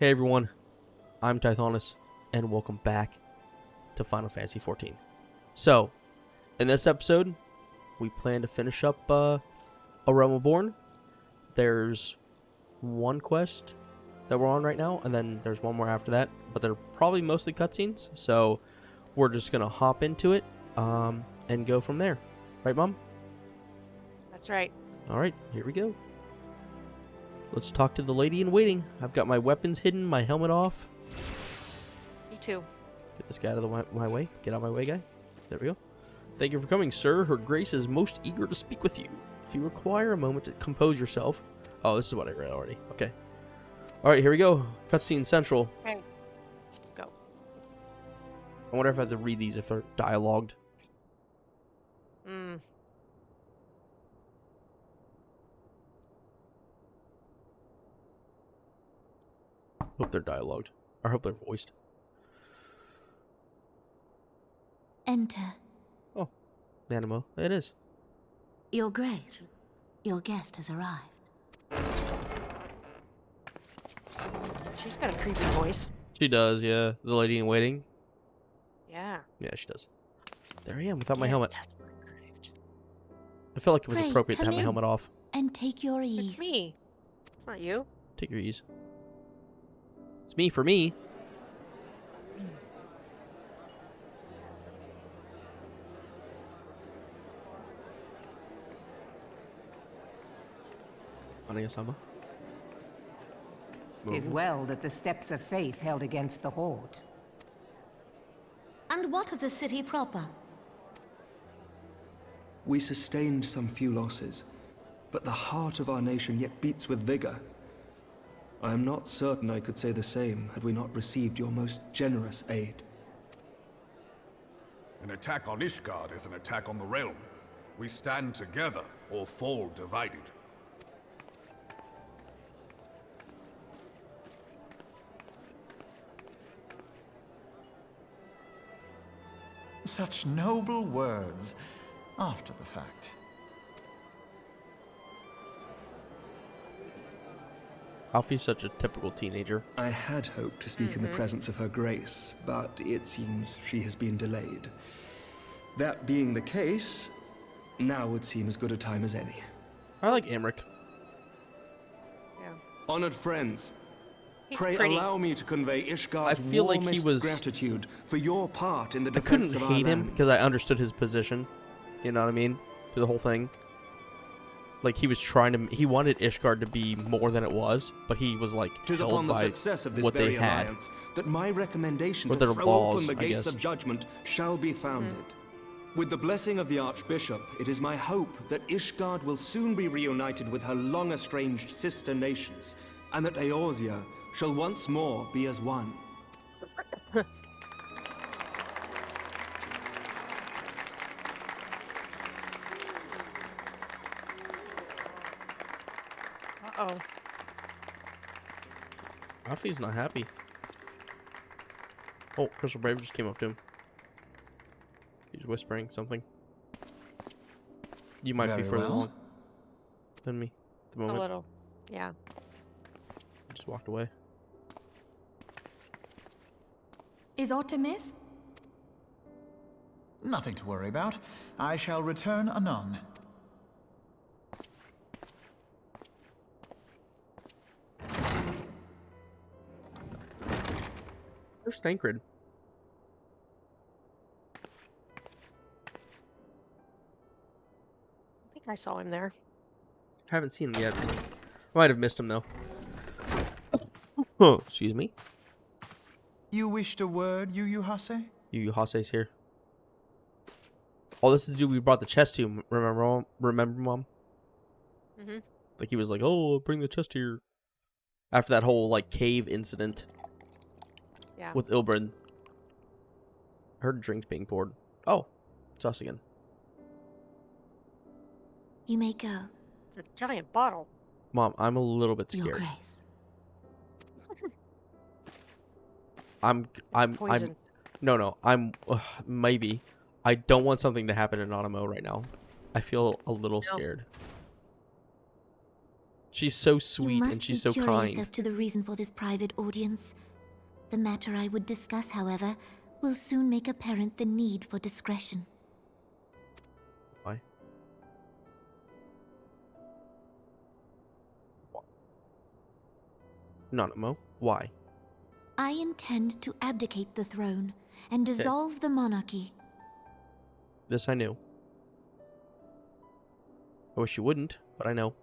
Hey everyone, I'm Tithonus, and welcome back to Final Fantasy XIV. So, in this episode, we plan to finish up A Realm Reborn. There's one quest that we're on right now, and then there's one more after that, but they're probably mostly cutscenes, so we're just going to hop into it and go from there. Right, Mom? That's right. Alright, here we go. Let's talk to the lady in waiting. I've got my weapons hidden, my helmet off. Me too. Get this guy out of my way. Get out of my way, guy. There we go. Thank you for coming, sir. Her Grace is most eager to speak with you. If you require a moment to compose yourself... Oh, this is what I read already. Okay. Alright, here we go. Cutscene Central. Okay. Go. I wonder if I have to read these if they're dialogued. Hope they're dialogued. I hope they're voiced. Enter. Oh, Animo. It is. Your Grace, your guest has arrived. She's got a creepy voice. She does, yeah. The lady in waiting. Yeah. Yeah, she does. There I am without my helmet. Just arrived. I felt like it was Pray, appropriate to come have my in. helmet off. And take your ease. It's me. It's not you. Take your ease. It's me for me. Anayasama. Tis well that the steps of faith held against the Horde. And what of the city proper? We sustained some few losses, but the heart of our nation yet beats with vigor. I am not certain I could say the same had we not received your most generous aid. An attack on Ishgard is an attack on the realm. We stand together or fall divided. Such noble words after the fact. Alfie's such a typical teenager. I had hoped to speak in the presence of her grace, but it seems she has been delayed. That being the case, now would seem as good a time as any. I like Amric. Yeah. Honored friends, He's pray pretty. allow me to convey Ishgard's I feel like he warmest was- gratitude for your part in the I couldn't defense of our hate him lands. because I understood his position. You know what I mean? Through the whole thing. Like, he was trying to... He wanted Ishgard to be more than it was, but he was, like, Tis held upon the by success of this what very they had. alliance that my recommendation With to their throw laws, open the I gates guess. of judgment shall be founded. With the blessing of the Archbishop, it is my hope that Ishgard will soon be reunited with her long-estranged sister nations, and that Eorzea shall once more be as one. Uh-oh. Alfie's not happy. Oh, Crystal Brave just came up to him. He's whispering something. You might be Very further well. along than me at the It's a moment. little. Yeah. Just walked away. Is aught amiss? Nothing to worry about. I shall return anon. Where's Thancred? I think I saw him there. I haven't seen him yet. I might have missed him, though. Oh, excuse me. You wished a word, Yu Hase? Yu Hase's here. Oh, this is the dude we brought the chest to. Remember, Mom? Mm-hmm. Like, he was like, oh, bring the chest here. After that whole, like, cave incident Yeah. with Ilbrin. I heard drinks being poured. Oh, it's us again. You may go. It's a giant bottle. Mom, I'm a little bit Your scared. Grace. I'm Poison. no, maybe. I don't want something to happen in Animo right now. I feel a little No. scared. She's so You sweet must and she's be so curious kind. as to the reason for this private audience. The matter I would discuss, however, will soon make apparent the need for discretion. Why? Nanamo, why? I intend to abdicate the throne and dissolve the monarchy. This I knew. I wish you wouldn't, but I know.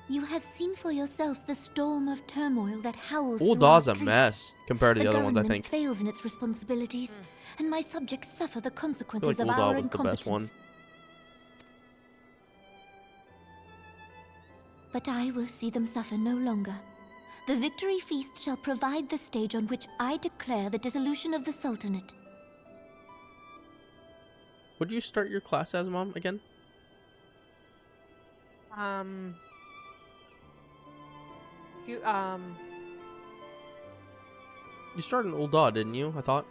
You have seen for yourself the storm of turmoil that howls Old through our Daw's a streets. mess compared to the other ones, I government think. fails in its responsibilities, and my subjects suffer the consequences like of Ul'dah our was the best incompetence. one. But I will see them suffer no longer. The victory feast shall provide the stage on which I declare the dissolution of the Sultanate. Would you start your class as, Mom, again? You You started an Ul'dah, didn't you? I thought.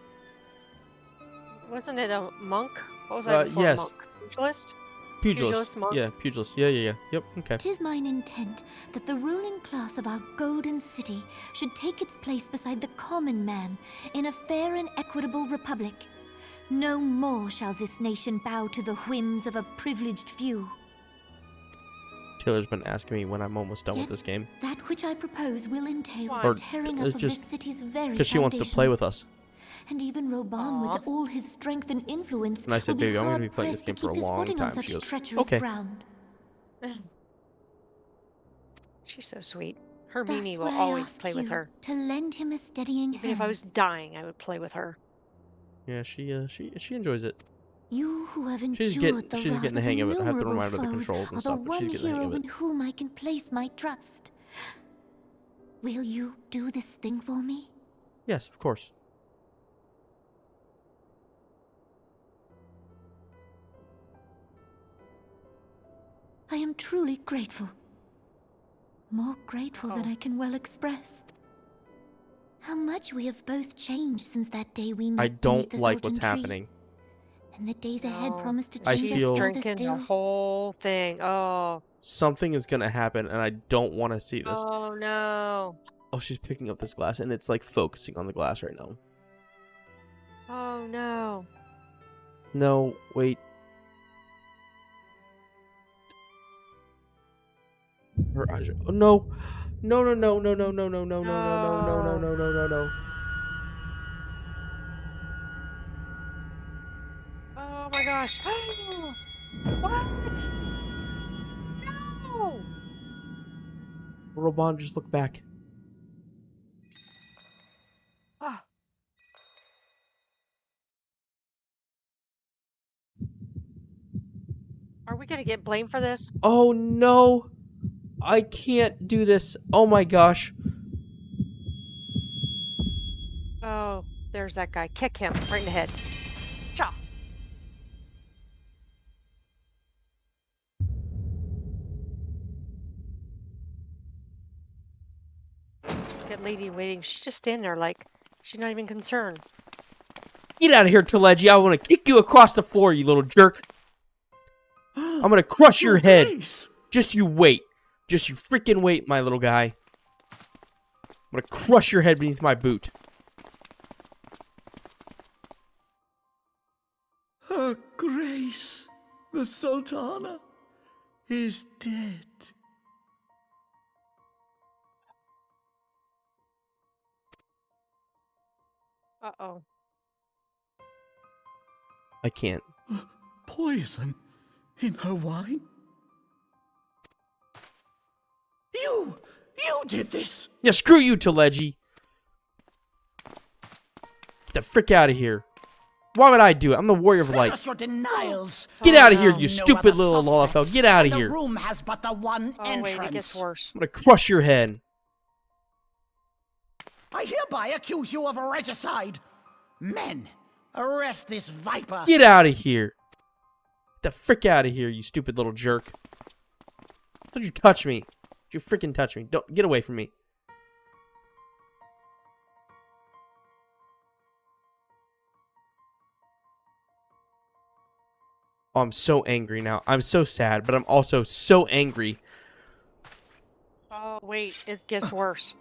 wasn't it a monk? What was I before yes. monk? Pugilist? Pugilist. monk? Yeah, pugilist. Yeah. Yep, okay. 'Tis mine intent that the ruling class of our golden city should take its place beside the common man in a fair and equitable republic. No more shall this nation bow to the whims of a privileged few. Taylor's been asking me when I'm almost done with Yet, this game. That which I propose will entail Why? the Or tearing it's up of just this city's very Because she wants to play with us. And even Roban, with all his strength and influence, And I said, will be baby, I'm going to be playing this hard-pressed game for a keep his long footing on time. such She goes, treacherous okay. ground. She's so sweet. Her Thus Mimi will would I always ask play with you her. to lend him a steadying Even if I hand. was dying, I would play with her. Yeah, she enjoys it. You who have She's endured the getting wrath the of hang of it. I have to innumerable remind her of the foes controls and are stuff, the but she's one getting the hang hero of in it. whom I can place my trust. Will you do this thing for me? Yes, of course. I am truly grateful. More grateful than Oh. I can well express. How much we have both changed since that day we met I beneath don't the like Sultan what's tree. happening. And the days ahead No. promise to I change She's feel- us further drinking the still. whole thing. Oh. Something is going to happen, and I don't want to see this. Oh no. Oh, she's picking up this glass, and it's like focusing on the glass right now. Oh no. No, wait. Her eyes are... Oh, no. No. Oh my gosh. What? No. Roban, just look back. Ah. Are we gonna get blamed for this? Oh, no. I can't do this. Oh, my gosh. Oh, there's that guy. Kick him right in the head. Chop. That lady in waiting. She's just standing there like she's not even concerned. Get out of here, Teleji. I want to kick you across the floor, you little jerk. I'm going to crush your head. Grace! Just you wait. Just you freaking wait, my little guy. I'm going to crush your head beneath my boot. Her Grace, the Sultana, is dead. Uh-oh. I can't. Poison in her wine? You did this! Yeah, screw you, Teleji. Get the frick out of here. Why would I do it? I'm the warrior of Spare light. us your denials. Get out of here, Now you no stupid other little suspects, Lalafell. Get out of and here. The room has but the one Oh entrance. wait, it gets worse. I'm going to crush your head. I hereby accuse you of regicide. Men, arrest this viper. Get out of here. Get the frick out of here, you stupid little jerk. Don't you touch me. Don't you freaking touch me. Don't get away from me. Oh, I'm so angry now. I'm so sad, but I'm also so angry Oh, wait. It gets worse.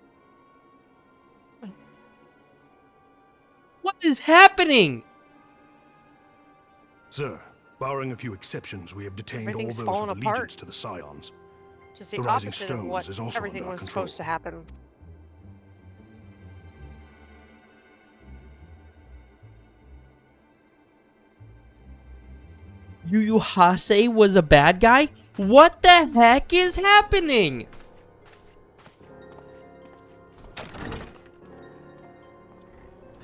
What is happening? Sir, barring a few exceptions, we have detained all Everything's those falling with apart. allegiance to the Scions. Just the The Rising opposite of Stones what is also everything under our was control. supposed to happen. Yu Yu Hase was a bad guy? What the heck is happening?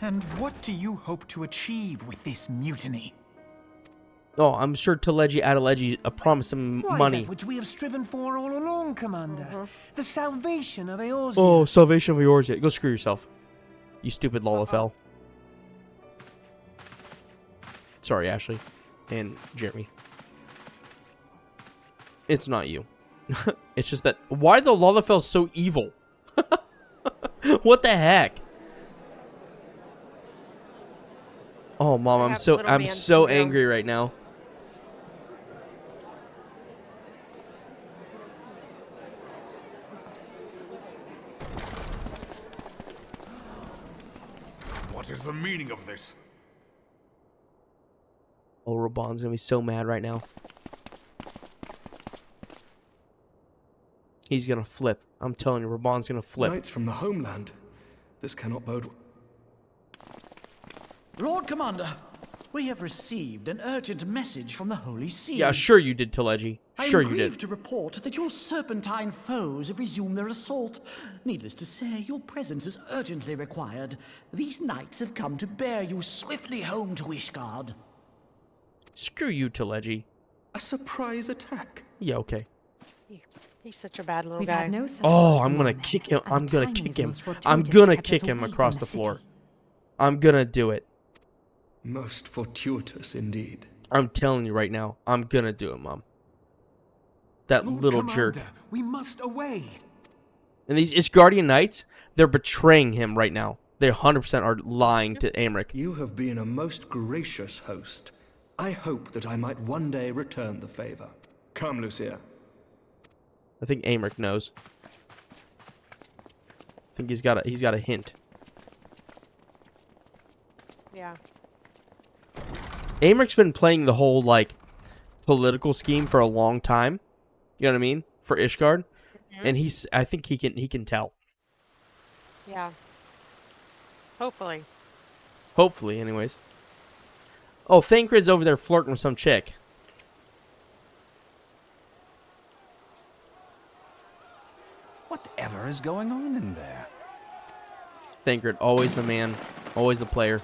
And what do you hope to achieve with this mutiny? Oh, I'm sure Teleji Adeleji promised him Why, money. that which we have striven for all along, Commander. The salvation of Eorzea. Oh, Salvation of Eorzea. Go screw yourself. You stupid Lalafell. Sorry, Ashley. And Jeremy. It's not you. It's just that... Why are the Lalafell so evil? What the heck? Oh, Mom, I'm so angry right now. What is the meaning of this? Oh, Raban's gonna be so mad right now. He's gonna flip. I'm telling you, Raban's gonna flip. Knights from the homeland. This cannot bode. Lord Commander, we have received an urgent message from the Holy See. Yeah, sure you did, Teleji. Sure you I'm grieved did. to report that your serpentine foes have resumed their assault. Needless to say, your presence is urgently required. These knights have come to bear you swiftly home to Ishgard. Screw you, Teleji. A surprise attack. Yeah, okay. He's such a bad little We've guy. had no such Oh, luck I'm from gonna our men, kick him. and I'm the gonna timing kick is him. most fortuitous I'm to gonna keep us kick him away from across the the floor. city. I'm gonna do it. Most fortuitous indeed. I'm telling you right now. I'm gonna do it, Mom. That Lord little Commander, jerk. we must away. And these Ishgardian Knights, they're betraying him right now. They 100% are lying to Amric. You have been a most gracious host. I hope that I might one day return the favor. Come, Lucia. I think Amric knows. I think he's got a hint. Yeah. Amric's been playing the whole like political scheme for a long time. You know what I mean? For Ishgard. And I think he can tell. Yeah. Hopefully. Hopefully, anyways. Oh, Thancred's over there flirting with some chick. Whatever is going on in there? Thancred, always the man, always the player.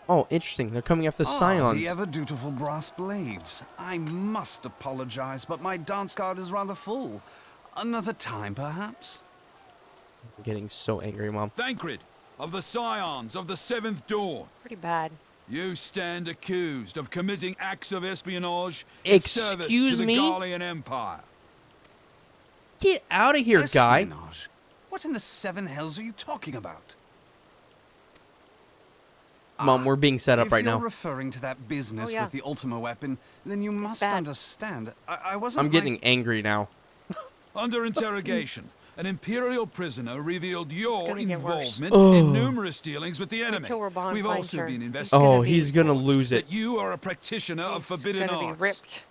Oh, interesting. They're coming after the Scions. The ever-dutiful brass blades. I must apologize, but my dance card is rather full. Another time, perhaps? I'm getting so angry, Mom. Thancred, of the Scions of the Seventh Dawn. Pretty bad. You stand accused of committing acts of espionage in service to Excuse the me? Garlean Empire. Get out of here, guy. Espionage? What in the seven hells are you talking about? Mom, we're being set up right If you're now. referring to that business yeah. with the Ultima weapon, then you must bad. understand. I wasn't. I'm getting angry now. Under interrogation, an Imperial prisoner revealed your gonna get worse. involvement Oh. in numerous dealings with the enemy. Until Raban We've finds also her. been He's investigating Oh, gonna be- he's gonna lose it. that you are a practitioner of He's forbidden gonna arts. be ripped.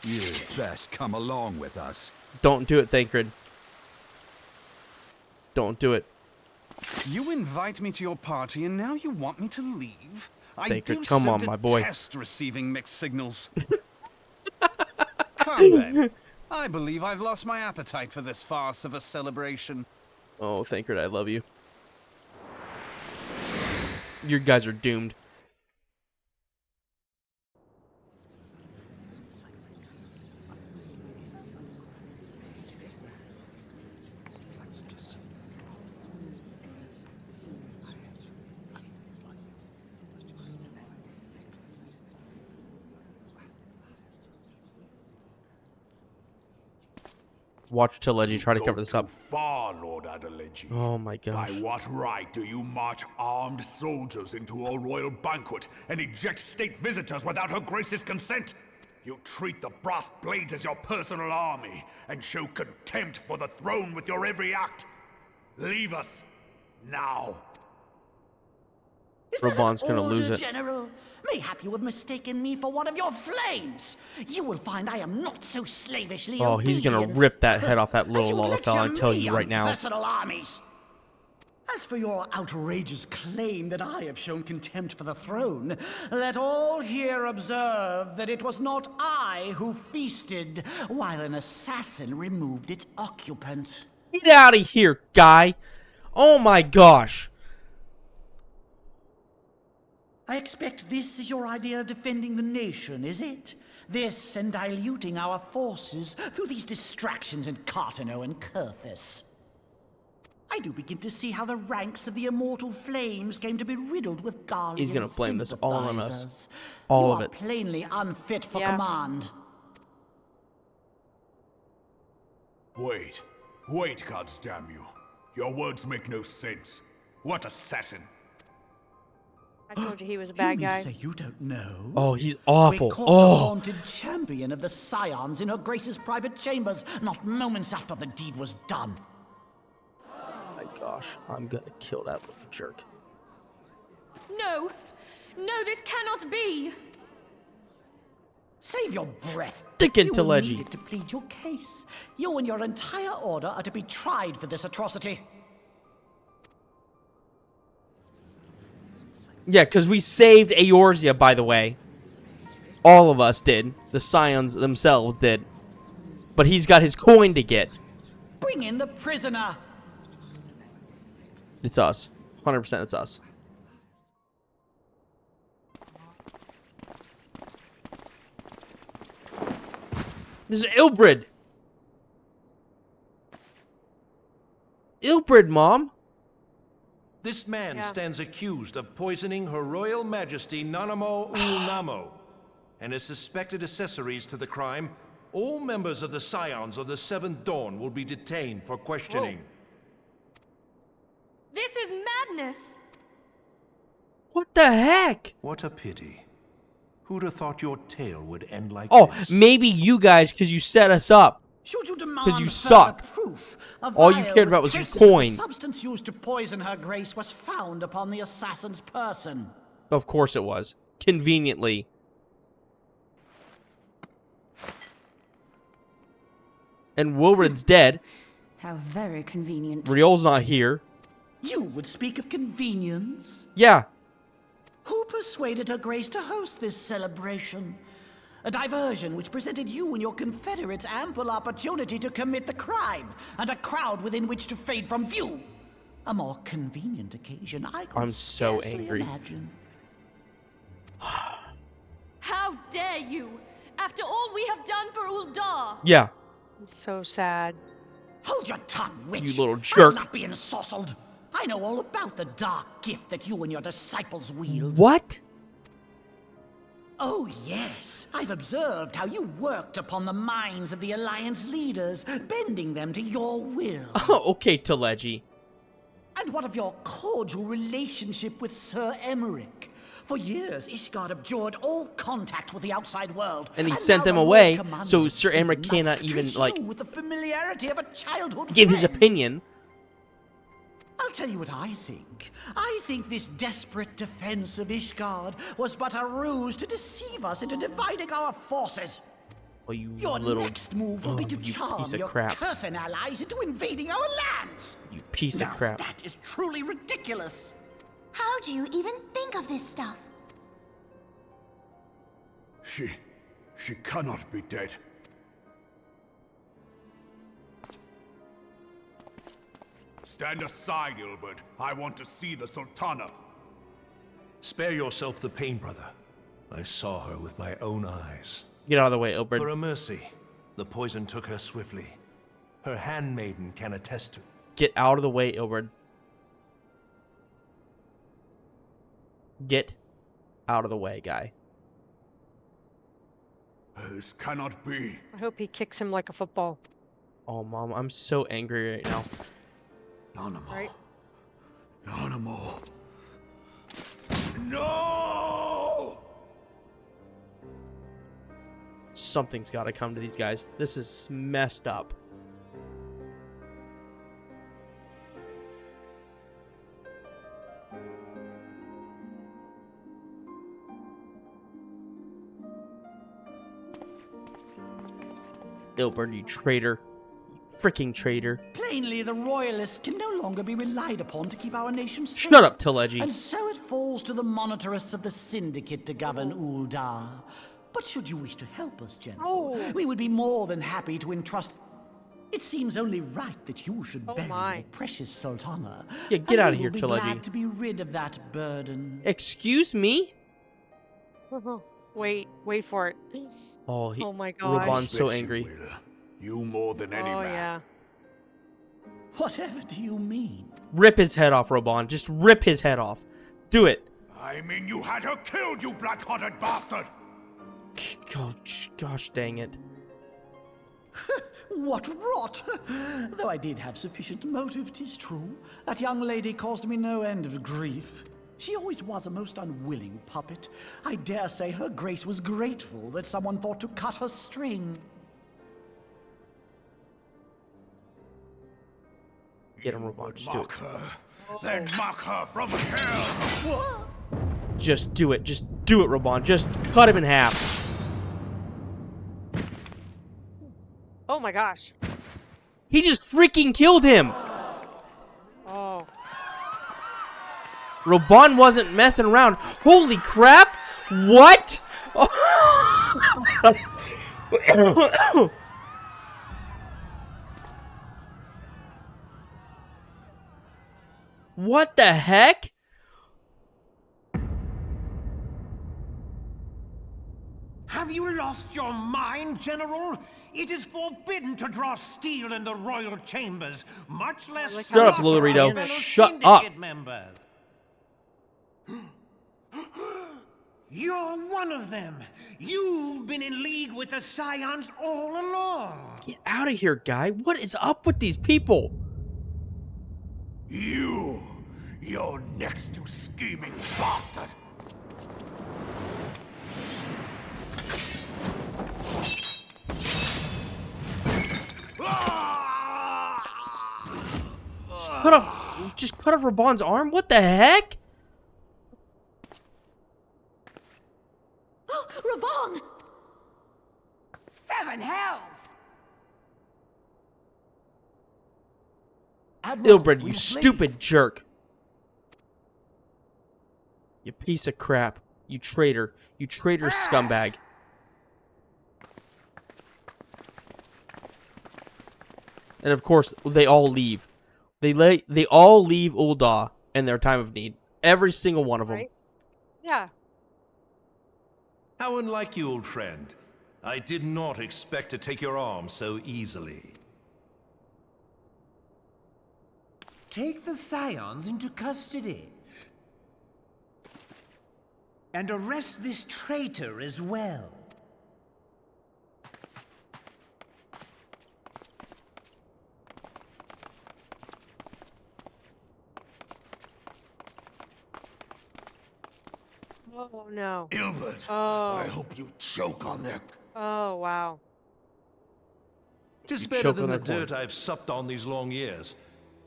You'd best come along with us. Don't do it, Thancred. Don't do it. You invite me to your party, and now you want me to leave? I Thancred, do come so on, my boy. detest receiving mixed signals. Come then. I believe I've lost my appetite for this farce of a celebration. Oh, Thancred, I love you. You guys are doomed. Watch Teleji try to Go cover this up. too far, Lord Adeleji. Oh my By gosh. what right do you march armed soldiers into a royal banquet and eject state visitors without her grace's consent? You treat the brass blades as your personal army and show contempt for the throne with your every act. Leave us now. Is there Ravan's an gonna order, lose it. General? Mayhap you have mistaken me for one of your flames. You will find I am not so slavishly Oh, he's gonna obedient rip that head off that as little you Lollafell, I lecture tell me you on right now. personal armies. As for your outrageous claim that I have shown contempt for the throne, let all here observe that it was not I who feasted while an assassin removed its occupant. Get out of here, guy. Oh my gosh. I expect this is your idea of defending the nation, is it? This and diluting our forces through these distractions in Cartano and Kurthis. I do begin to see how the ranks of the immortal flames came to be riddled with Garlean He's gonna blame this all on us. sympathizers. All You of are it. plainly unfit for Yeah. command. Wait. Wait, goddamn you. Your words make no sense. What assassin? I told you he was a You bad mean to guy. say you don't know? Oh, he's awful. We caught the Oh. haunted champion of the Scions in her grace's private chambers, not moments after the deed was done. My gosh, I'm gonna kill that little jerk. No! No, this cannot be! Save your breath. Stick it You to will Leggy. need it to plead your case. You and your entire order are to be tried for this atrocity. Yeah, because we saved Eorzea, by the way. All of us did. The Scions themselves did. But he's got his coin to get. Bring in the prisoner. It's us. 100% it's us. This is Ilbrid. Ilbrid, Mom. This man Yeah. stands accused of poisoning Her Royal Majesty Nanamo Ulnamo and his suspected accessories to the crime. All members of the Scions of the Seventh Dawn will be detained for questioning. This is madness! What the heck? What a pity. Who'd have thought your tale would end like Oh, this? maybe you guys, because you set us up. Should you demand 'Cause you further suck. proof, a All you vial cared with about was your traces of the coin. substance used to poison her grace was found upon the assassin's person. Of course it was. Conveniently. And Wilred's dead. How very convenient. Riol's not here. You would speak of convenience? Yeah. Who persuaded her grace to host this celebration? A diversion which presented you and your confederates ample opportunity to commit the crime, and a crowd within which to fade from view. A more convenient occasion I could I'm so scarcely angry. imagine. How dare you! After all we have done for Uldar! Yeah. It's so sad. Hold your tongue, witch! You little I'm jerk. not being sauciled. I know all about the dark gift that you and your disciples wield. What? Oh, yes. I've observed how you worked upon the minds of the Alliance leaders, bending them to your will. Oh, okay, Teleji. And what of your cordial relationship with Sir Emmerich? For years, Ishgard abjured all contact with the outside world. And he now sent them the Lord away, Commander so of Sir Temple Emmerich Knights cannot even, treats like, you with the familiarity of a childhood give his friend. opinion. I'll tell you what I think. I think this desperate defense of Ishgard was but a ruse to deceive us into dividing our forces. Oh, you Your little... next move will be to you charm piece of your crap. Kurthan allies into invading our lands. You piece Now, of crap. that is truly ridiculous. How do you even think of this stuff? She cannot be dead. Stand aside, Ilbert. I want to see the Sultana. Spare yourself the pain, brother. I saw her with my own eyes. Get out of the way, For Ilbrid. a mercy, the poison took her swiftly. Her handmaiden can attest to. Get out of the way, Ilbrid. Get out of the way, guy. This cannot be. I hope he kicks him like a football. Oh, Mom, I'm so angry right now. Nanamo. Right? Nanamo. No! Something's got to come to these guys. This is messed up. Ilbert, you traitor. You freaking traitor. Plainly, the royalists can no longer be relied upon to keep our nation safe. Shut up, Teleji. And so it falls to the monitorists of the Syndicate to govern Uldar. But should you wish to help us, General, we would be more than happy to entrust... It seems only right that you should bury the precious Sultana. Yeah, get out of here, Teleji. Teleji. Glad to be rid of that burden. Excuse me? Wait for it. Oh, oh my god. Raban's so angry. You more than any man. Yeah. Whatever do you mean? Rip his head off, Raban. Just rip his head off. Do it. I mean you had her killed, you black-hearted bastard! Gosh dang it. What rot! Though I did have sufficient motive, 'tis true. That young lady caused me no end of grief. She always was a most unwilling puppet. I dare say her grace was grateful that someone thought to cut her string. Get him, Raban. Just do it. Then mock her from hell! What? Just do it. Just do it, Raban. Just cut him in half. Oh my gosh. He just freaking killed him. Oh. Raban wasn't messing around. Holy crap! What? What the heck? Have you lost your mind, General? It is forbidden to draw steel in the royal chambers, much less Shut up, Lulurito. Shut up. Members. You're one of them. You've been in league with the Scions all along. Get out of here, guy. What is up with these people? You're next, you scheming bastard! Just cut off Raban's arm? What the heck? Oh, Raban! 7 hells! Ilbred, you stupid jerk. You piece of crap. You traitor. You traitor scumbag. And of course, they all leave. They all leave Uldar in their time of need. Every single one of them. Right? Yeah. How unlike you, old friend. I did not expect to take your arm so easily. Take the Scions into custody. And arrest this traitor as well. Oh no. Ilbert, Oh. I hope you choke on their... Oh wow. Tis You better choke than on the that corn. dirt I've supped on these long years.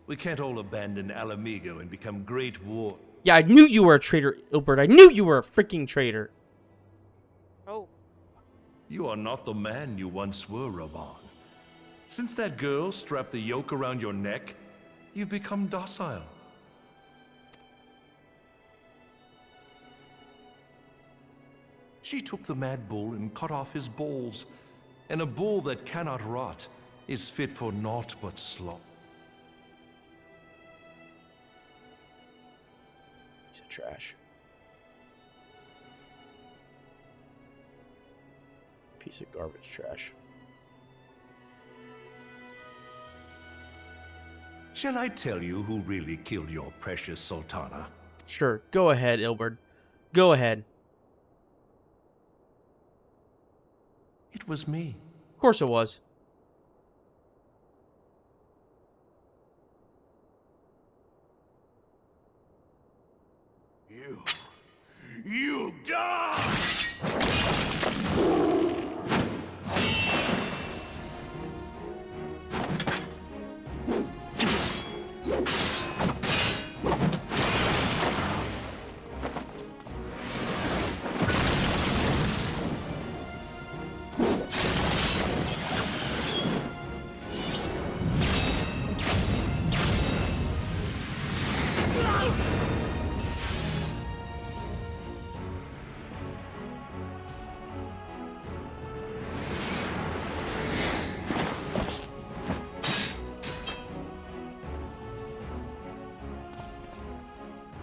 We can't all abandon Alamigo and become great war... Yeah, I knew you were a traitor, Ilbert. I knew you were a freaking traitor. Oh. You are not the man you once were, Raban. Since that girl strapped the yoke around your neck, you've become docile. She took the mad bull and cut off his balls, and a bull that cannot rot is fit for naught but slop. Piece of trash. Piece of garbage trash. Shall I tell you who really killed your precious Sultana? Sure, go ahead, Ilbert. Go ahead. It was me. Of course it was.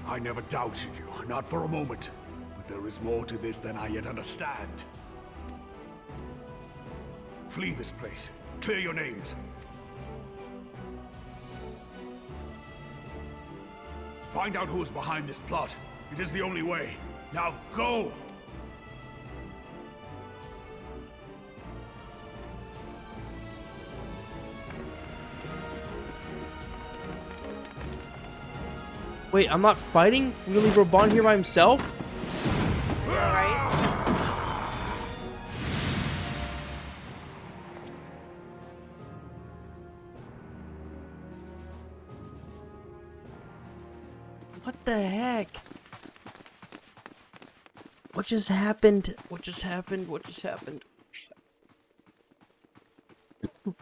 I never doubted you, not for a moment. But there is more to this than I yet understand. Flee this place. Clear your names. Find out who is behind this plot. It is the only way. Now go! Wait, I'm not fighting? We leave Raban here by himself? Yeah, right? What the heck? What just happened? What just happened? What just happened?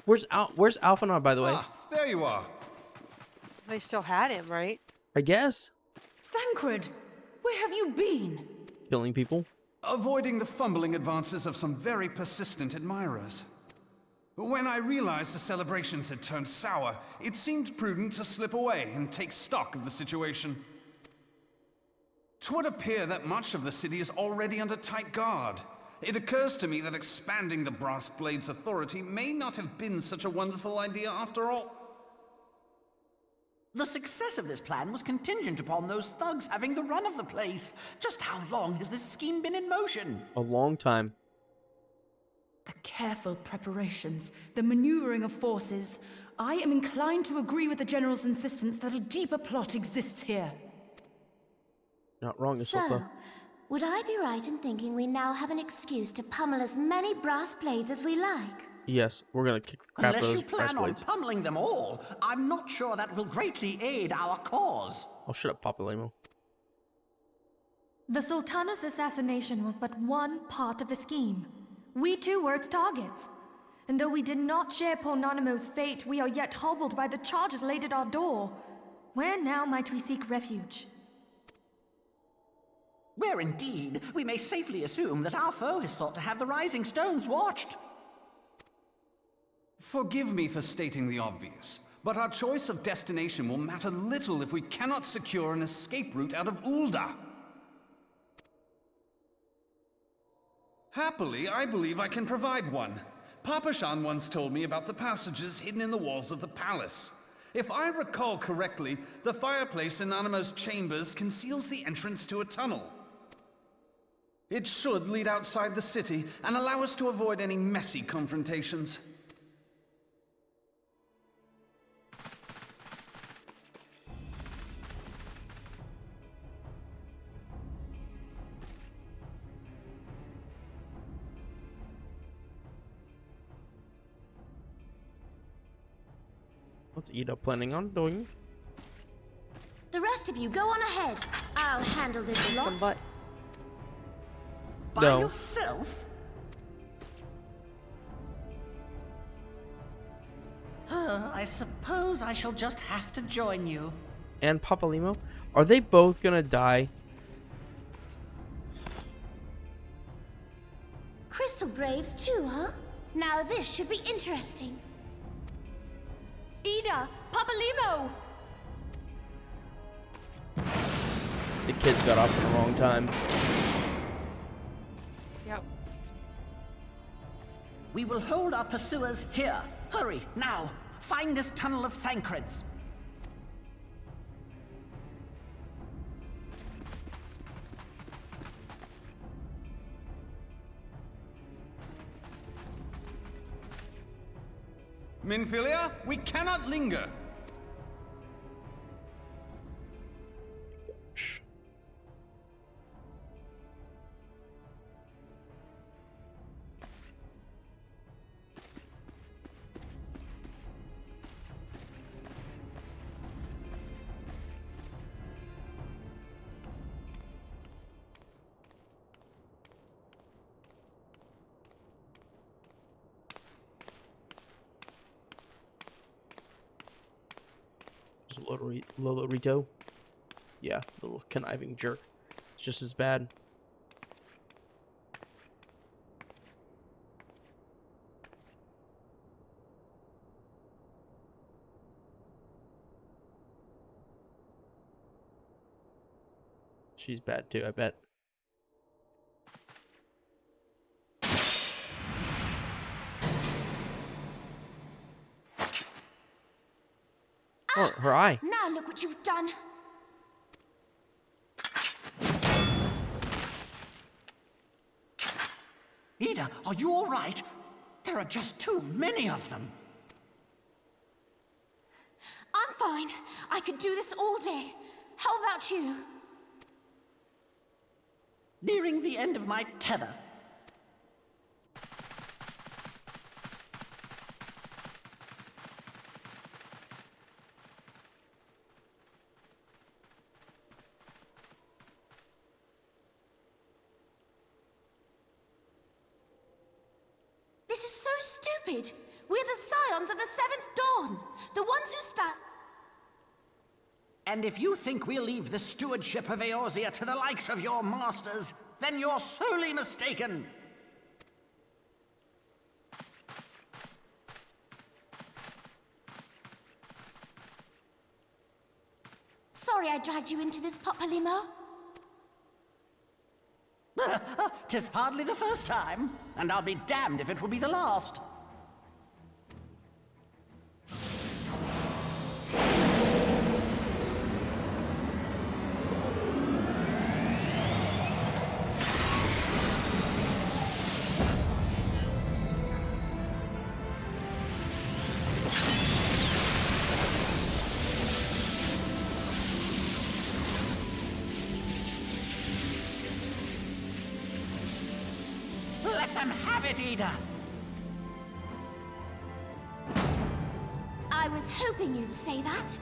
Where's Alphanar, by the way? Ah, there you are. They still had him, right? I guess. Thancred, where have you been? Killing people. Avoiding the fumbling advances of some very persistent admirers. When I realized the celebrations had turned sour, it seemed prudent to slip away and take stock of the situation. 'Twould appear that much of the city is already under tight guard. It occurs to me that expanding the Brass Blade's authority may not have been such a wonderful idea after all. The success of this plan was contingent upon those thugs having the run of the place. Just how long has this scheme been in motion? A long time. The careful preparations, the maneuvering of forces. I am inclined to agree with the General's insistence that a deeper plot exists here. Not wrong, So, Ahsoka. would I be right in thinking we now have an excuse to pummel as many brass blades as we like? Yes, we're gonna kick the crap out of Unless those you plan on blades. pummeling them all, I'm not sure that will greatly aid our cause. Oh, shut up, Papa Lemo. The Sultana's assassination was but one part of the scheme. We too were its targets. And though we did not share Ponanimo's fate, we are yet hobbled by the charges laid at our door. Where now might we seek refuge? Where indeed, we may safely assume that our foe is thought to have the Rising Stones watched. Forgive me for stating the obvious, but our choice of destination will matter little if we cannot secure an escape route out of Ulda. Happily, I believe I can provide one. Papa Shan once told me about the passages hidden in the walls of the palace. If I recall correctly, the fireplace in Animo's chambers conceals the entrance to a tunnel. It should lead outside the city and allow us to avoid any messy confrontations. What's Ida planning on doing? The rest of you go on ahead. I'll handle this lot. By yourself? I suppose I shall just have to join you. And Papa Lemo? Are they both gonna die? Crystal Braves too, huh? Now this should be interesting. Ida! Papa Lemo! The kids got off at the wrong time. Yep. We will hold our pursuers here. Hurry, now! Find this tunnel of Thancred's. Minfilia, we cannot linger. Lolorito. Yeah, little conniving jerk. It's just as bad. She's bad too, I bet. Oh, her eye. Now look what you've done. Ida, are you all right? There are just too many of them. I'm fine. I could do this all day. How about you? Nearing the end of my tether. This is so stupid. We're the scions of the Seventh Dawn. The ones who stand... And if you think we'll leave the stewardship of Eorzea to the likes of your masters, then you're sorely mistaken. Sorry I dragged you into this, Papalymo. 'Tis hardly the first time, and I'll be damned if it will be the last. Let them have it, Ida! I was hoping you'd say that.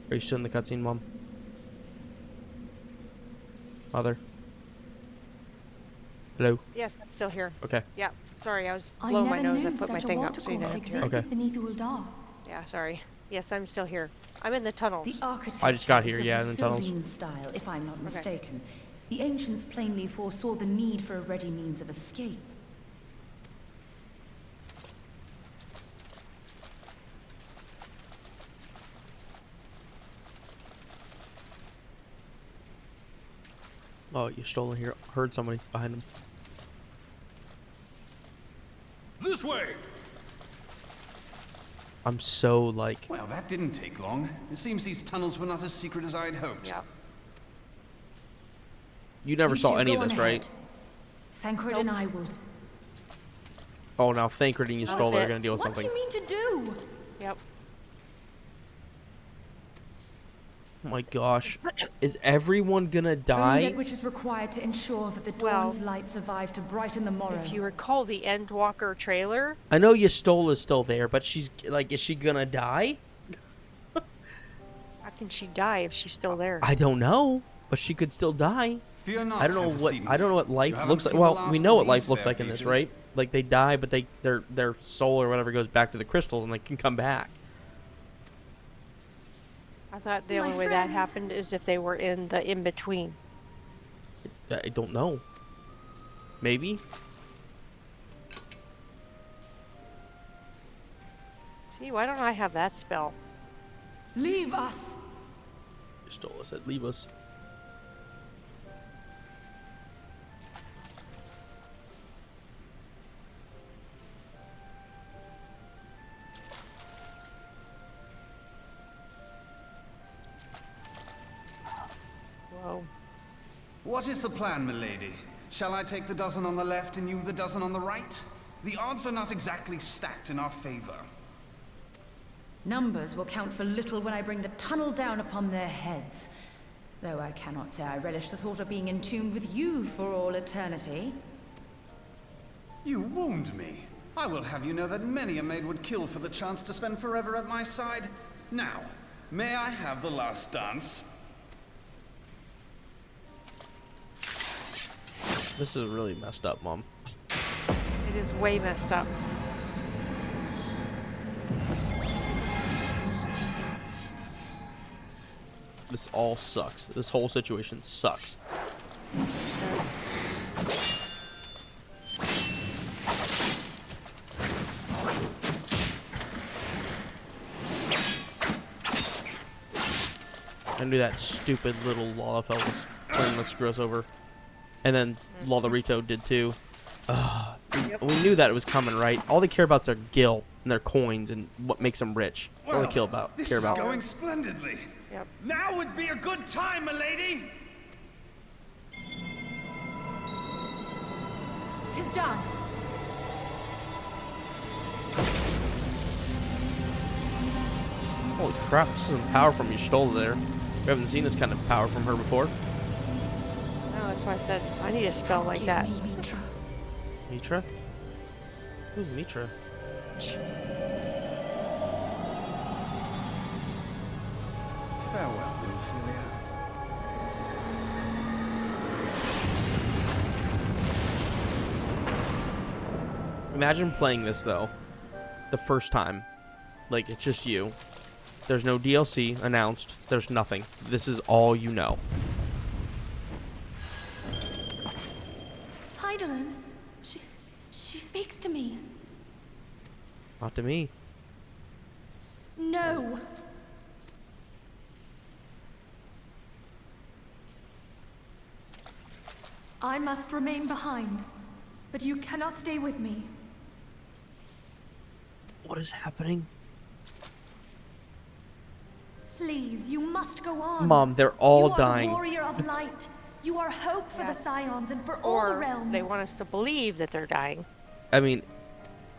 Are you still in the cutscene, Mom? Mother? Hello? Yes, I'm still here. Okay. Yeah, sorry, I was I blowing my never nose. I knew put my such a thing up so you watercourse didn't have to hear. existed Okay. beneath Uldar. Yeah, sorry. Yes, I'm still here. I'm in the tunnels. The architecture I just got here, is of yeah, the in the tunnels. Sylvan style, if I'm not mistaken. The ancients plainly foresaw the need for a ready means of escape. Oh, you stole it here. Heard somebody behind him. This way! I'm so like... Well, that didn't take long. It seems these tunnels were not as secret as I'd hoped. Yeah. You never You saw two any go of this, on right? ahead. Thancred and I will... Oh, now Thancred and you stole it. Are going to deal with What do something. you mean to do? Yep. Oh my gosh. Is everyone going to Only die? that which is required to ensure that the dawn's light survive to brighten the morrow. If you recall the Endwalker trailer, I know Y'shtola is still there, but she's like, is she going to die? how can she die if she's still there? I don't know, but she could still die. Fear not, I don't know what antecedent. I don't know what You life haven't looks like. seen the Well, last we of know what these life looks fair like in this, features. right? Like they die, but their soul or whatever goes back to the crystals, and they can come back. I thought the My only way that friends. happened is if they were in the in-between. I don't know. Maybe. See, why don't I have that spell? Leave us! Y'shtola said, leave us. Whoa. What is the plan, milady? Shall I take the dozen on the left and you the dozen on the right? The odds are not exactly stacked in our favor. Numbers will count for little when I bring the tunnel down upon their heads. Though I cannot say I relish the thought of being entombed with you for all eternity. You wound me. I will have you know that many a maid would kill for the chance to spend forever at my side. Now, may I have the last dance? This is really messed up, Mom. It is way messed up. This all sucks. This whole situation sucks. It does. And do that stupid little Lalafell was trying to screw us over. And then Lalorito did too. Yep. We knew that it was coming, right? All they care about is their gil and their coins and what makes them rich. All they care about. This is going splendidly. Yep. Now would be a good time, milady. 'Tis done. Holy crap, this is some power from Y'shtola there. We haven't seen this kind of power from her before. No, that's why I said I need a spell like that. Mitra? Who's Mitra? Farewell, Ophelia. Imagine playing this though, the first time. Like, it's just you. There's no DLC announced. There's nothing. This is all you know. Heidelin, she speaks to me. Not to me. No. I must remain behind, but you cannot stay with me. What is happening? Please, you must go on. Mom, they're all you are dying. The warrior of light. You are hope for the Scions and for all the realm. They want us to believe that they're dying. I mean,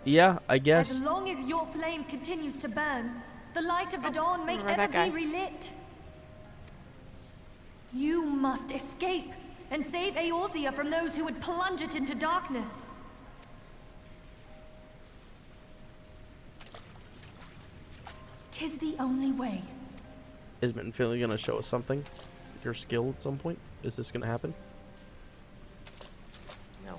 yeah, I guess. As long as your flame continues to burn, the light of the dawn may ever be relit. You must escape and save Eorzea from those who would plunge it into darkness. Tis the only way. Is Minfield gonna show us something? Your skill at some point? Is this gonna happen? No.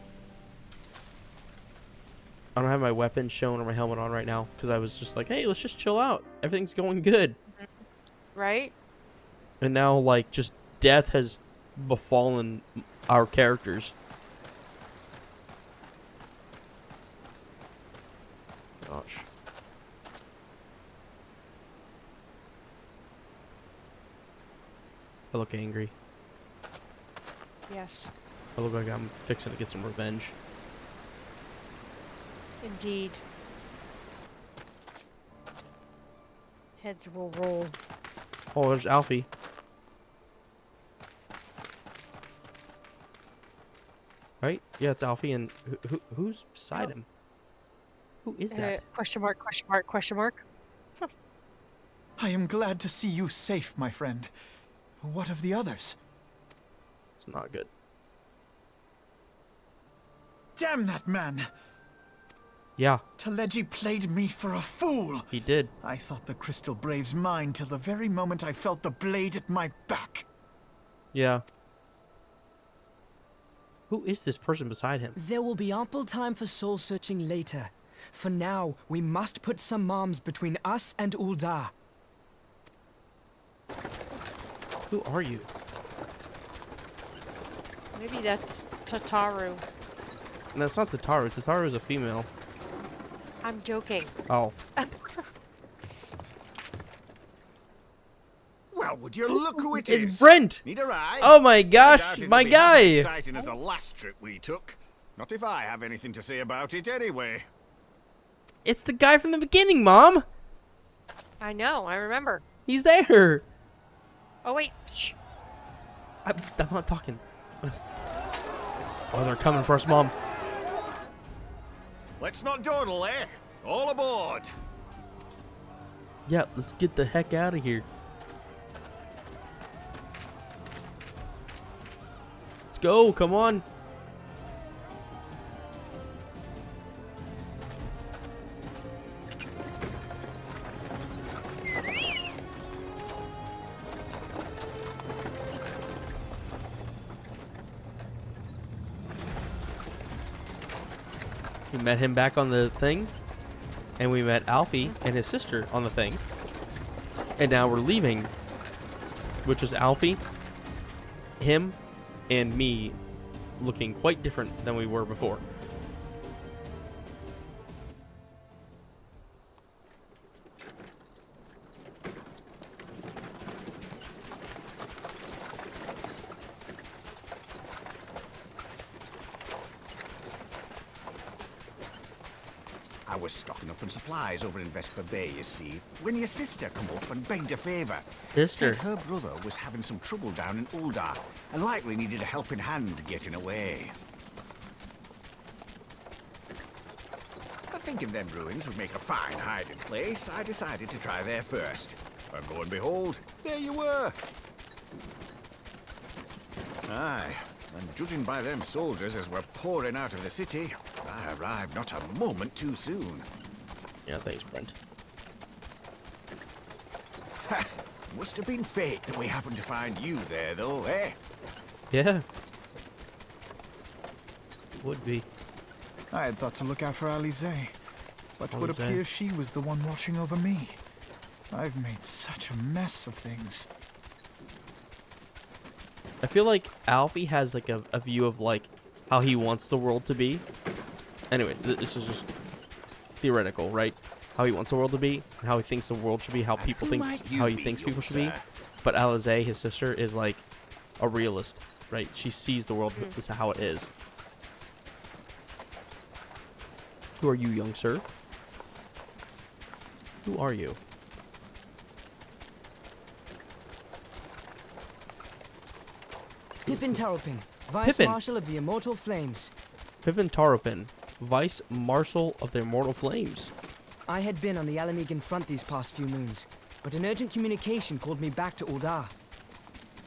I don't have my weapon shown or my helmet on right now because I was just like, hey, let's just chill out. Everything's going good. Right? And now, like, just death has befallen our characters. Gosh. I look angry. Yes. I look like I'm fixing to get some revenge. Indeed. Heads will roll. Oh, there's Alfie. Right? Yeah, it's Alfie, and who's beside him? Who is that? Question mark, question mark, question mark. I am glad to see you safe, my friend. What of the others? It's not good. Damn that man! Yeah. Teleji played me for a fool! He did. I thought the Crystal Brave's mine till the very moment I felt the blade at my back. Yeah. Who is this person beside him? There will be ample time for soul-searching later. For now, we must put some arms between us and Ul'dah. Who are you? Maybe that's Tataru. No, it's not Tataru. Tataru is a female. I'm joking. Oh. Well, would you look who it is? It's Brent! Neither I. Oh my I gosh, doubt it'll my be half guy! as exciting as the last trip we took. Not if I have anything to say about it anyway. It's the guy from the beginning, Mom! I know, I remember. He's there! Oh, wait. Shh. I'm not talking. Oh, they're coming for us, Mom. Let's not dawdle, eh? All aboard! Yeah, let's get the heck out of here. Let's go, come on. We met him back on the thing, and we met Alfie and his sister on the thing, and now we're leaving, which is Alfie, him, and me looking quite different than we were before. I was stocking up on supplies over in Vesper Bay, you see, when your sister come up and begged a favour. Sister? Said her brother was having some trouble down in Uldar, and likely needed a helping hand getting away. Thinking them ruins would make a fine hiding place, I decided to try there first. And lo and behold, there you were. Aye, and judging by them soldiers as were pouring out of the city, I arrived not a moment too soon. Yeah, thanks, Brent. Ha! Must have been fate that we happened to find you there, though, eh? Yeah. Would be. I had thought to look out for Alize, but it would Alize. appear she was the one watching over me. I've made such a mess of things. I feel like Alfie has like a view of like how he wants the world to be. Anyway, this is just theoretical, right? How he wants the world to be, how he thinks the world should be, how people think, how he thinks people should be. But Alize, his sister, is like a realist, right? She sees the world as how it is. Who are you, young sir? Who are you? Pippin Taropin, Vice Pippin. Marshal of the Immortal Flames. Pippin Taropin, Vice Marshal of the Immortal Flames. I had been on the Alamegan front these past few moons, but an urgent communication called me back to Uldar.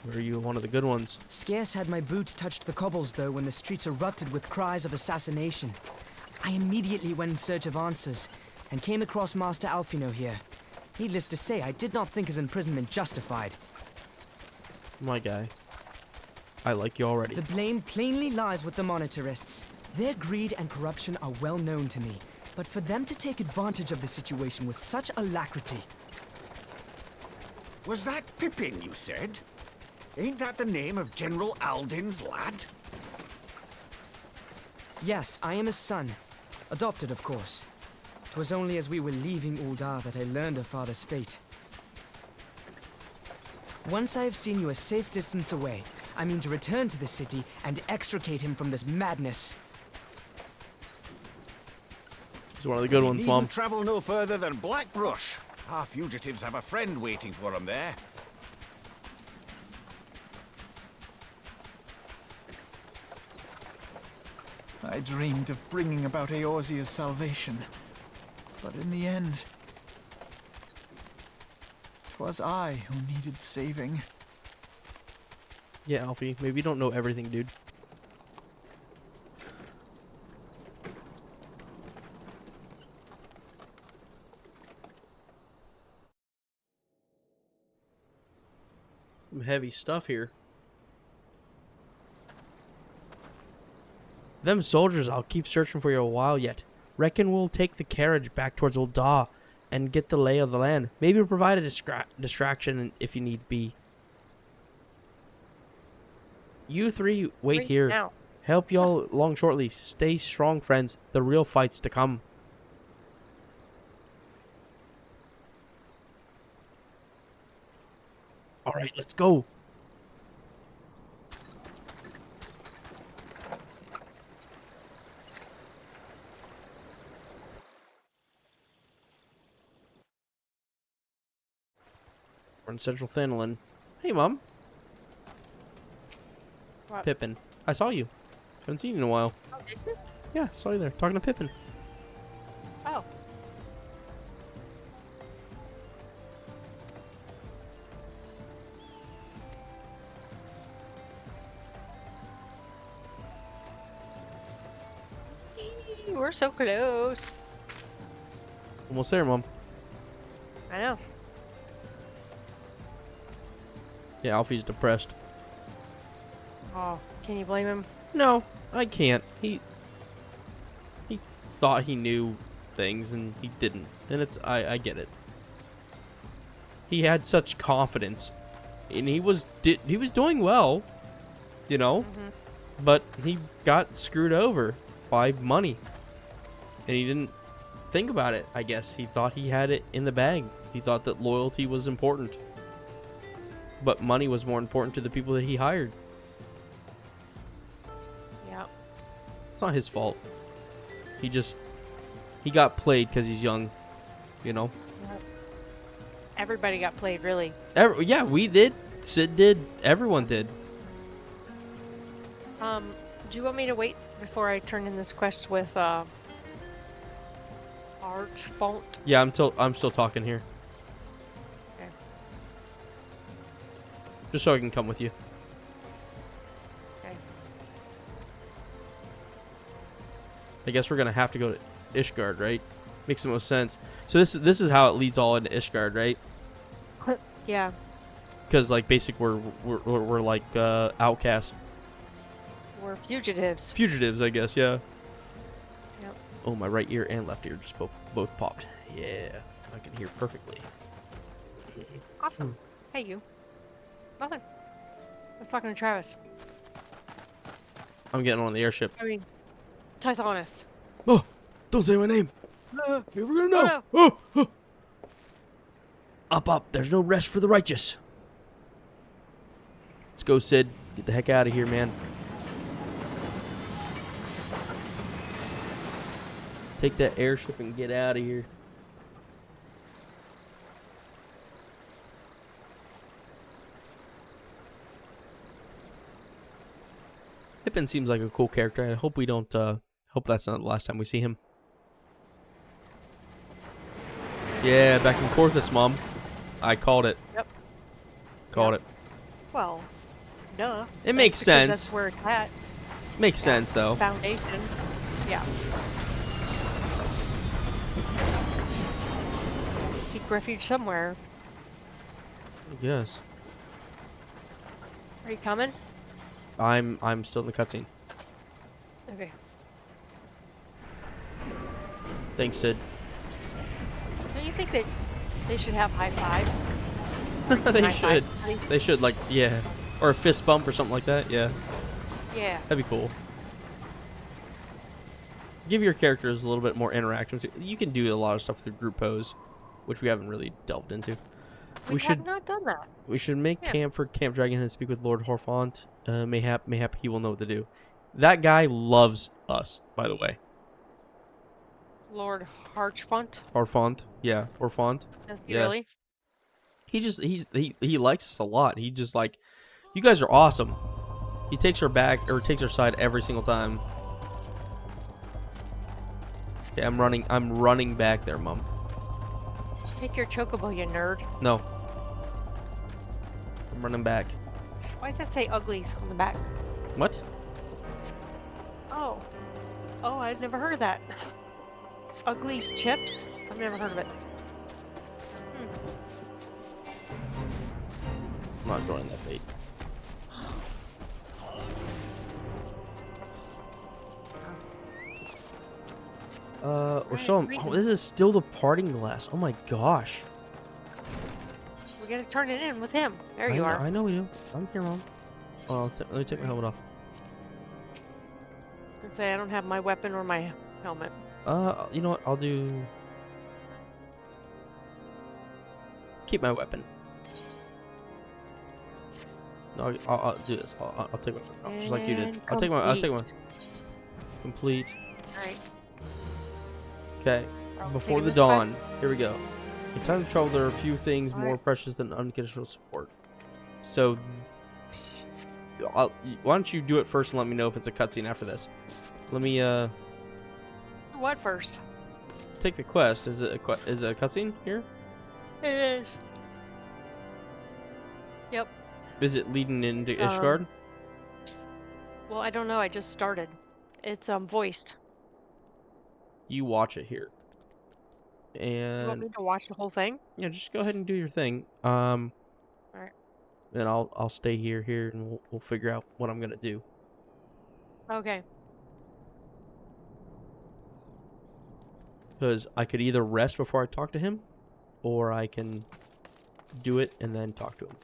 Were you one of the good ones? Scarce had my boots touched the cobbles, though, when the streets erupted with cries of assassination. I immediately went in search of answers, and came across Master Alfino here. Needless to say, I did not think his imprisonment justified. My guy. I like you already. The blame plainly lies with the Monitarists. Their greed and corruption are well known to me, but for them to take advantage of the situation with such alacrity... Was that Pippin, you said? Ain't that the name of General Alden's lad? Yes, I am his son. Adopted, of course. 'Twas only as we were leaving Uldar that I learned of father's fate. Once I have seen you a safe distance away, I mean to return to the city and extricate him from this madness. He's one of the good ones, Mom. Travel no further than Blackbrush. Our fugitives have a friend waiting for them there. I dreamed of bringing about Eorzea's salvation, but in the end, 'twas I who needed saving. Yeah, Alfie. Maybe you don't know everything, dude. Some heavy stuff here. Them soldiers, I'll keep searching for you a while yet. Reckon we'll take the carriage back towards Uldar and get the lay of the land. Maybe provide a distraction if you need be. You three wait here. Now. Help y'all along shortly. Stay strong, friends. The real fight's to come. Alright, let's go. We're in Central Thanalan. Hey, Mom. What? Pippin. I saw you. Haven't seen you in a while. Oh, did you? Yeah, saw you there. Talking to Pippin. Oh. We're so close. Almost there, Mom. I know. Yeah, Alfie's depressed. Oh, can you blame him? No, I can't. He thought he knew things and he didn't. And I get it. He had such confidence, and he was doing well, you know, but he got screwed over by money, and he didn't think about it. I guess he thought he had it in the bag. He thought that loyalty was important, but money was more important to the people that he hired. Yeah. It's not his fault. He got played because he's young, you know. Everybody got played, really. Yeah, we did. Sid did. Everyone did. Do you want me to wait before I turn in this quest with Archfont? Yeah, I'm still talking here. Okay. Just so I can come with you. Okay. I guess we're gonna have to go to Ishgard, right? Makes the most sense. So this is how it leads all into Ishgard, right? Yeah. Because like basic we're like outcasts. We're fugitives. Fugitives, I guess. Yeah. Yep. Oh, my right ear and left ear just both popped. Yeah, I can hear perfectly. Awesome. Hey, you. Nothing. I was talking to Travis. I'm getting on the airship. I mean, Tithonus. Oh, don't say my name. We're gonna know. Oh. Up. There's no rest for the righteous. Let's go, Sid. Get the heck out of here, man. Take that airship and get out of here. Pippin seems like a cool character. I hope we don't. Hope that's not the last time we see him. Yeah, back in Corthus, Mom. I called it. Yep. Called it. Well, duh. It makes Because sense. That's where it's at. Makes sense, though. Foundation. Yeah. Seek refuge somewhere. I guess. Are you coming? I'm still in the cutscene. Okay. Thanks, Sid. Don't you think that they should have high five? They High should. five, buddy? They should, like, yeah. Or a fist bump or something like that, yeah. Yeah. That'd be cool. Give your characters a little bit more interaction. You can do a lot of stuff through group pose, which we haven't really delved into. We have not done that. We should make camp for Camp Dragon and speak with Lord Horfont. Mayhap he will know what to do. That guy loves us, by the way. Lord Harchfont? Horfont, yeah, Horfont. Does he yeah. really? He likes us a lot. He just like, you guys are awesome. He takes her back or takes her side every single time. Yeah, I'm running back there, Mom. Take your chocobo, you nerd. No. I'm running back. Why does that say uglies on the back? What? Oh. Oh, I'd never heard of that. Uglies chips? I've never heard of it. I'm not joining that fate. We're still. Oh, this is still the parting glass. Oh my gosh. We gotta turn it in with him. There you are. I know we do. I'm here, Mom. Oh, let me take my helmet off. I was gonna say I don't have my weapon or my helmet. You know what? I'll do. Keep my weapon. No, I'll do this. I'll take my weapon. Just like you did. I'll take my. Complete. All right. Okay. Before the dawn. Here we go. In times of trouble, there are a few things more precious than unconditional support. So, why don't you do it first and let me know if it's a cutscene after this? Let me, What first? take the quest. Is it a cutscene here? It is. Yep. Is it leading into Ishgard? Well, I don't know. I just started. It's voiced. You watch it here. You want And me to watch the whole thing? yeah, just go ahead and do your thing. Alright. Then I'll stay here, and we'll figure out what I'm gonna do. Okay. Because I could either rest before I talk to him, or I can do it and then talk to him.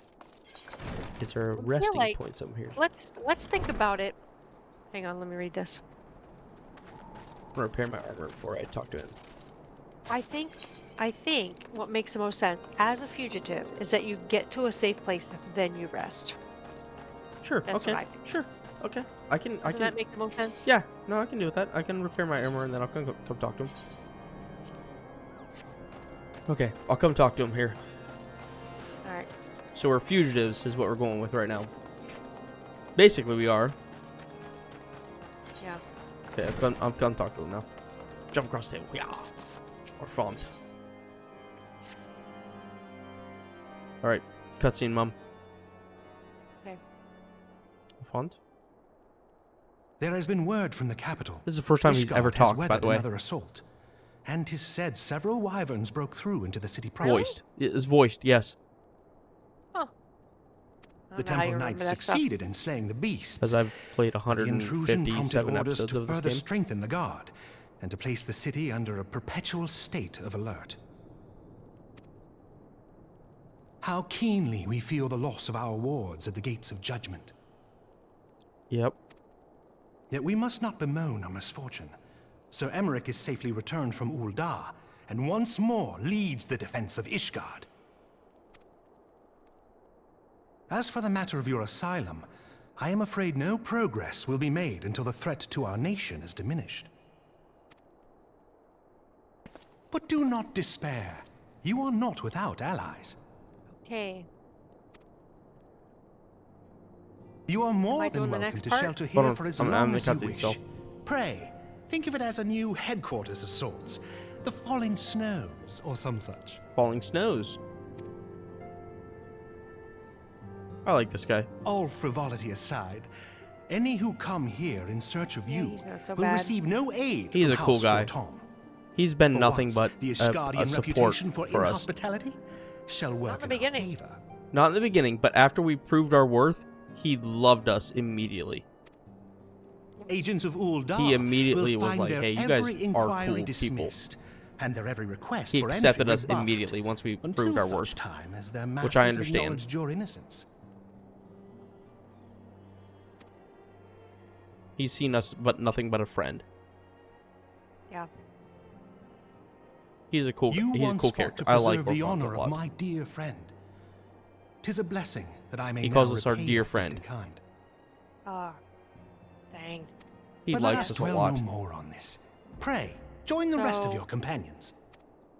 Is there a resting point somewhere here? Let's think about it. Hang on, let me read this. I'm gonna repair my armor before I talk to him. I think what makes the most sense as a fugitive is that you get to a safe place, then you rest. Sure. That's okay. what I think. Sure. Okay. Doesn't that make the most sense? Yeah. No, I can do with that. I can repair my armor and then I'll come talk to him. Okay. I'll come talk to him here. All right. So we're fugitives, is what we're going with right now. Basically, we are. Yeah. Okay. I'll come talk to him now. Jump across the table. Yeah. Or font. All right. Cutscene, Mom. Okay. Font. There has been word from the capital. This is the first time he's ever talked, by the way. Another assault, and 'tis said several wyverns broke through into the city proper. Voiced. It is voiced, yes. Huh. The Temple Knights succeeded in slaying the beast. As I've played The intrusion prompted 157 orders episodes to of this further game. strengthen the guard, and to place the city under a perpetual state of alert. How keenly we feel the loss of our wards at the gates of judgment. Yep. Yet we must not bemoan our misfortune. Sir Emmerich is safely returned from Ul'dah, and once more leads the defense of Ishgard. As for the matter of your asylum, I am afraid no progress will be made until the threat to our nation is diminished. But do not despair. You are not without allies. Okay. You are more than doing the welcome next to part? shelter Hold here on, for as I'm long the as you cutscene wish. still. Pray, think of it as a new headquarters of sorts. The Falling Snows, or some such. Falling Snows. I like this guy. All frivolity aside, any who come here in search of you he's not so will bad. receive no aid He's from a cool House guy. Tom. He's been For nothing once, but the a Ishgardian support reputation for us. inhospitality shall work Not in the in our beginning. favor. Not in the beginning, but after we proved our worth, he loved us immediately. Agents of Ul'dah He immediately will was find like, their hey, you guys every are inquiry cool people. dismissed, and their every request He for accepted entry us rebuffed, immediately once we until proved our such worth. time as their Which I masters understand. acknowledged your innocence. He's seen us but nothing but a friend. Yeah. He's a cool You he's a once cool fought character. to I like preserve the Orphans a honor of lot. my dear friend. 'Tis a blessing that I may He now calls us our repay dear your friend. debt in kind. Ah. Dang. He But let likes us a dwell lot. no more on this. Pray, join the rest of So- your companions.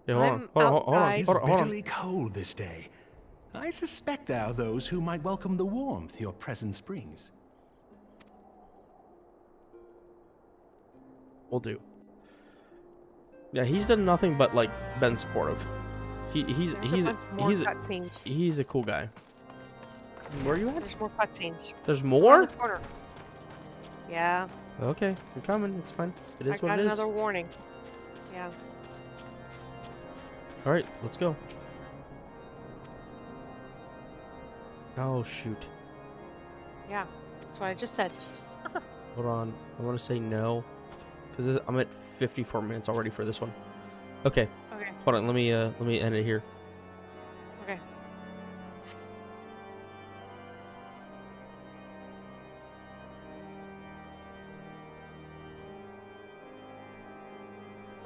Yeah, hold on, I'm hold on, hold on, outside. It is hold on, hold on. bitterly cold this day. I suspect there are those who might welcome the warmth your presence brings. We'll do. Yeah, he's done nothing but like been supportive. He's There's a bunch more cutscenes. he's a cool guy. Where are you at? There's more cutscenes. There's Around more? the corner. Yeah. Okay, I'm coming. It's fine. It I is what got it is. another warning. Yeah. All right, let's go. Oh shoot. Yeah. That's what I just said. Hold on. I want to say no, because I'm at 54 minutes already for this one. Okay. Okay. Hold on. Let me end it here. Okay.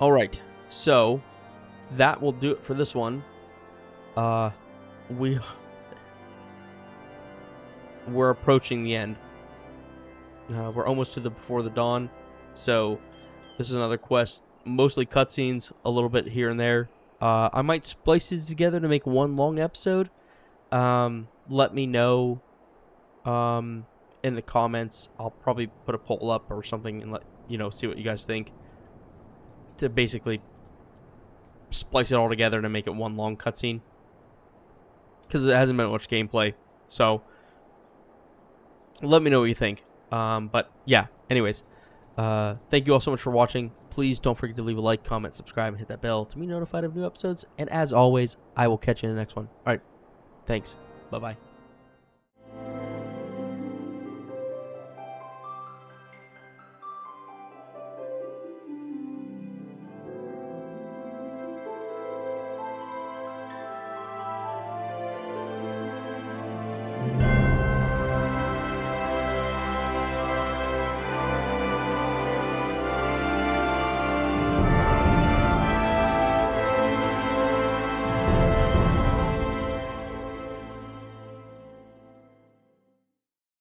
All right. So that will do it for this one. We're approaching the end. We're almost to the Before the Dawn. So this is another quest, mostly cutscenes, a little bit here and there. I might splice these together to make one long episode. Let me know in the comments. I'll probably put a poll up or something and let you know, see what you guys think. To basically splice it all together to make it one long cutscene. Because it hasn't been much gameplay. So, let me know what you think. But, yeah. Anyways, thank you all so much for watching. Please don't forget to leave a like, comment, subscribe, and hit that bell to be notified of new episodes. And as always, I will catch you in the next one. Alright. Thanks. Bye-bye.